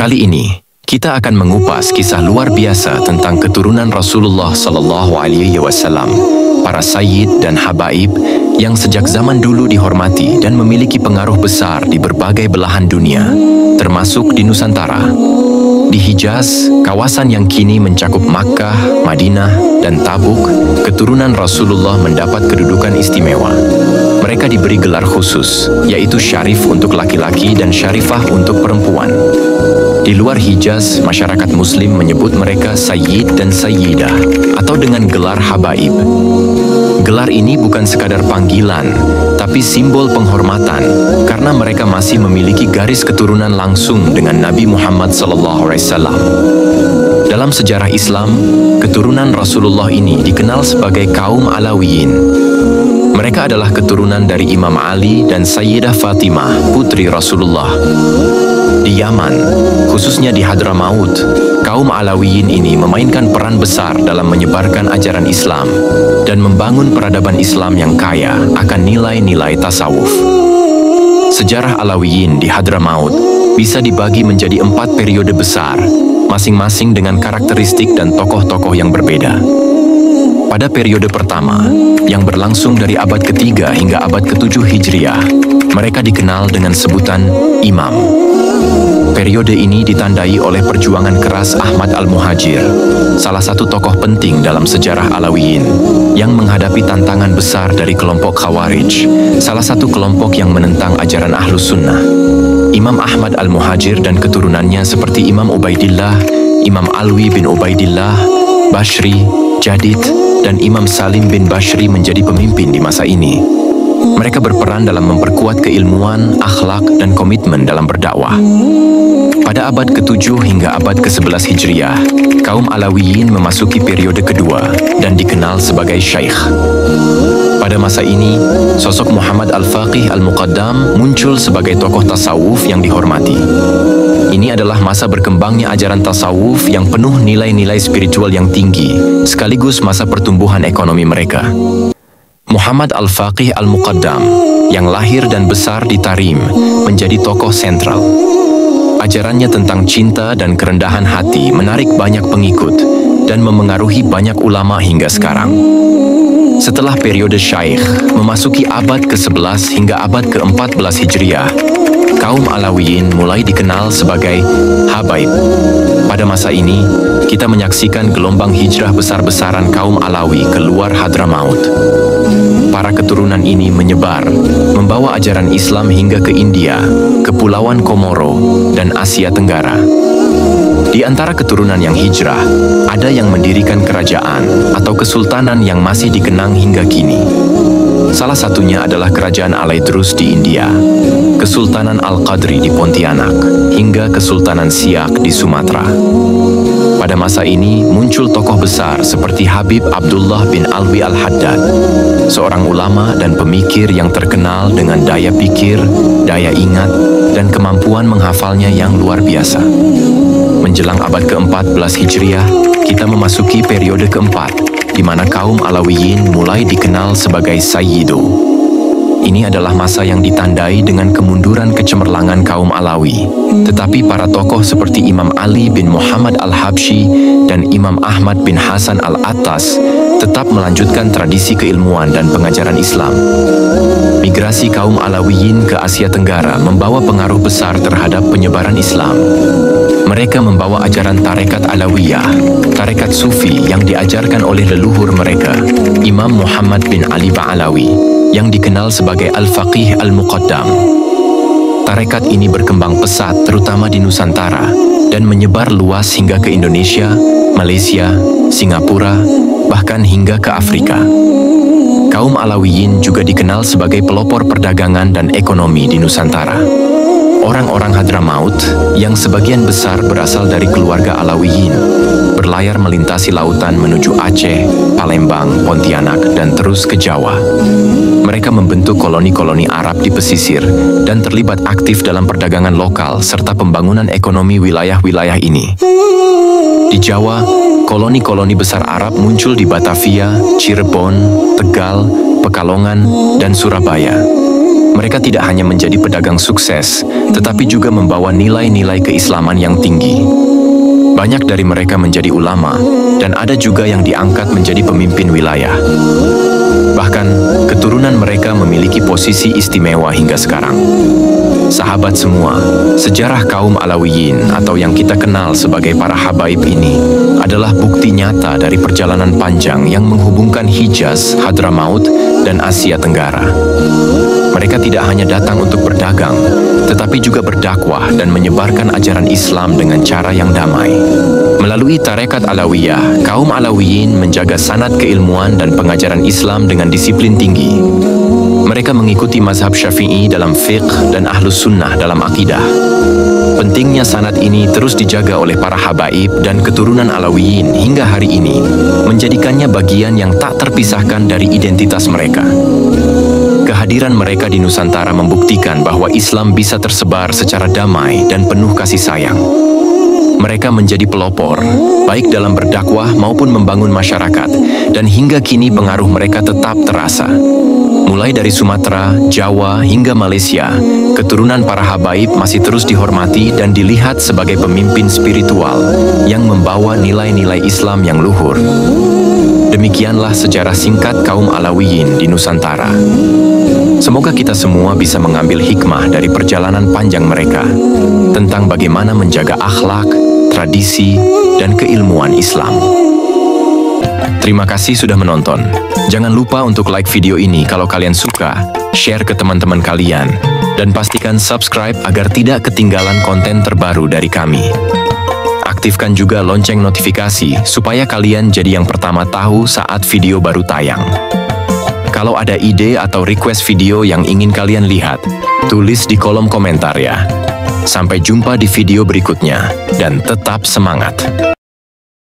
Kali ini, kita akan mengupas kisah luar biasa tentang keturunan Rasulullah Sallallahu Alaihi Wasallam, para sayyid dan habaib yang sejak zaman dulu dihormati dan memiliki pengaruh besar di berbagai belahan dunia, termasuk di Nusantara. Di Hijaz, kawasan yang kini mencakup Makkah, Madinah, dan Tabuk, keturunan Rasulullah mendapat kedudukan istimewa. Mereka diberi gelar khusus, yaitu syarif untuk laki-laki dan syarifah untuk perempuan. Di luar Hijaz, masyarakat Muslim menyebut mereka Sayyid dan Sayyidah, atau dengan gelar habaib. Gelar ini bukan sekadar panggilan, tapi simbol penghormatan, karena mereka masih memiliki garis keturunan langsung dengan Nabi Muhammad SAW. Dalam sejarah Islam, keturunan Rasulullah ini dikenal sebagai kaum Alawiyin. Mereka adalah keturunan dari Imam Ali dan Sayyidah Fatimah, putri Rasulullah. Di Yaman, khususnya di Hadramaut, kaum Alawiyin ini memainkan peran besar dalam menyebarkan ajaran Islam dan membangun peradaban Islam yang kaya akan nilai-nilai tasawuf. Sejarah Alawiyin di Hadramaut bisa dibagi menjadi 4 periode besar, masing-masing dengan karakteristik dan tokoh-tokoh yang berbeda. Pada periode pertama, yang berlangsung dari abad ke-3 hingga abad ke-7 Hijriah, mereka dikenal dengan sebutan Imam. Periode ini ditandai oleh perjuangan keras Ahmad Al-Muhajir, salah satu tokoh penting dalam sejarah Alawiyin, yang menghadapi tantangan besar dari kelompok Khawarij, salah satu kelompok yang menentang ajaran Ahlus Sunnah. Imam Ahmad Al-Muhajir dan keturunannya seperti Imam Ubaidillah, Imam Alwi bin Ubaidillah, Bashri, Jadid, dan Imam Salim bin Bashri menjadi pemimpin di masa ini. Mereka berperan dalam memperkuat keilmuan, akhlak, dan komitmen dalam berdakwah. Pada abad ke-7 hingga abad ke-11 Hijriah, kaum Alawiyin memasuki periode kedua dan dikenal sebagai Syaikh. Pada masa ini, sosok Muhammad Al-Faqih Al-Muqaddam muncul sebagai tokoh tasawuf yang dihormati. Ini adalah masa berkembangnya ajaran tasawuf yang penuh nilai-nilai spiritual yang tinggi, sekaligus masa pertumbuhan ekonomi mereka. Muhammad Al-Faqih Al-Muqaddam, yang lahir dan besar di Tarim, menjadi tokoh sentral. Ajarannya tentang cinta dan kerendahan hati menarik banyak pengikut dan memengaruhi banyak ulama hingga sekarang. Setelah periode Syaikh memasuki abad ke-11 hingga abad ke-14 Hijriah, kaum Alawiyin mulai dikenal sebagai habaib. Pada masa ini, kita menyaksikan gelombang hijrah besar-besaran kaum Alawi keluar Hadramaut. Para keturunan ini menyebar, membawa ajaran Islam hingga ke India, Kepulauan Komoro, dan Asia Tenggara. Di antara keturunan yang hijrah, ada yang mendirikan kerajaan atau kesultanan yang masih dikenang hingga kini. Salah satunya adalah Kerajaan Alaidrus di India, Kesultanan Al-Qadri di Pontianak, hingga Kesultanan Siak di Sumatera. Pada masa ini muncul tokoh besar seperti Habib Abdullah bin Alwi Al-Haddad, seorang ulama dan pemikir yang terkenal dengan daya pikir, daya ingat, dan kemampuan menghafalnya yang luar biasa. Menjelang abad ke-14 Hijriah, kita memasuki periode keempat, di mana kaum Alawiyin mulai dikenal sebagai Sayyidu. Ini adalah masa yang ditandai dengan kemunduran kecemerlangan kaum Alawi. Tetapi para tokoh seperti Imam Ali bin Muhammad Al-Habsyi dan Imam Ahmad bin Hasan Al-Attas tetap melanjutkan tradisi keilmuan dan pengajaran Islam. Migrasi kaum Alawiyin ke Asia Tenggara membawa pengaruh besar terhadap penyebaran Islam. Mereka membawa ajaran tarekat Alawiyah, tarekat Sufi yang diajarkan oleh leluhur mereka, Imam Muhammad bin Ali Ba'alawi, yang dikenal sebagai Al-Faqih Al-Muqaddam. Tarekat ini berkembang pesat terutama di Nusantara dan menyebar luas hingga ke Indonesia, Malaysia, Singapura, bahkan hingga ke Afrika. Kaum Alawiyin juga dikenal sebagai pelopor perdagangan dan ekonomi di Nusantara. Orang-orang Hadramaut, yang sebagian besar berasal dari keluarga Alawiyin, berlayar melintasi lautan menuju Aceh, Palembang, Pontianak, dan terus ke Jawa. Mereka membentuk koloni-koloni Arab di pesisir dan terlibat aktif dalam perdagangan lokal serta pembangunan ekonomi wilayah-wilayah ini. Di Jawa, koloni-koloni besar Arab muncul di Batavia, Cirebon, Tegal, Pekalongan, dan Surabaya. Mereka tidak hanya menjadi pedagang sukses, tetapi juga membawa nilai-nilai keislaman yang tinggi. Banyak dari mereka menjadi ulama, dan ada juga yang diangkat menjadi pemimpin wilayah. Bahkan, keturunan mereka memiliki posisi istimewa hingga sekarang. Sahabat semua, sejarah kaum Alawiyin atau yang kita kenal sebagai para habaib ini adalah bukti nyata dari perjalanan panjang yang menghubungkan Hijaz, Hadramaut, dan Asia Tenggara. Mereka tidak hanya datang untuk berdagang, tetapi juga berdakwah dan menyebarkan ajaran Islam dengan cara yang damai. Melalui tarekat Alawiyah, kaum Alawiyin menjaga sanad keilmuan dan pengajaran Islam dengan disiplin tinggi. Mereka mengikuti mazhab Syafi'i dalam fiqh dan Ahlus Sunnah dalam akidah. Pentingnya sanad ini terus dijaga oleh para habaib dan keturunan Alawiyin hingga hari ini, menjadikannya bagian yang tak terpisahkan dari identitas mereka. Kehadiran mereka di Nusantara membuktikan bahwa Islam bisa tersebar secara damai dan penuh kasih sayang. Mereka menjadi pelopor, baik dalam berdakwah maupun membangun masyarakat, dan hingga kini pengaruh mereka tetap terasa. Mulai dari Sumatera, Jawa, hingga Malaysia, keturunan para habaib masih terus dihormati dan dilihat sebagai pemimpin spiritual yang membawa nilai-nilai Islam yang luhur. Demikianlah sejarah singkat kaum Alawiyin di Nusantara. Semoga kita semua bisa mengambil hikmah dari perjalanan panjang mereka tentang bagaimana menjaga akhlak, tradisi, dan keilmuan Islam. Terima kasih sudah menonton. Jangan lupa untuk like video ini kalau kalian suka, share ke teman-teman kalian, dan pastikan subscribe agar tidak ketinggalan konten terbaru dari kami. Aktifkan juga lonceng notifikasi supaya kalian jadi yang pertama tahu saat video baru tayang. Kalau ada ide atau request video yang ingin kalian lihat, tulis di kolom komentar ya. Sampai jumpa di video berikutnya, dan tetap semangat!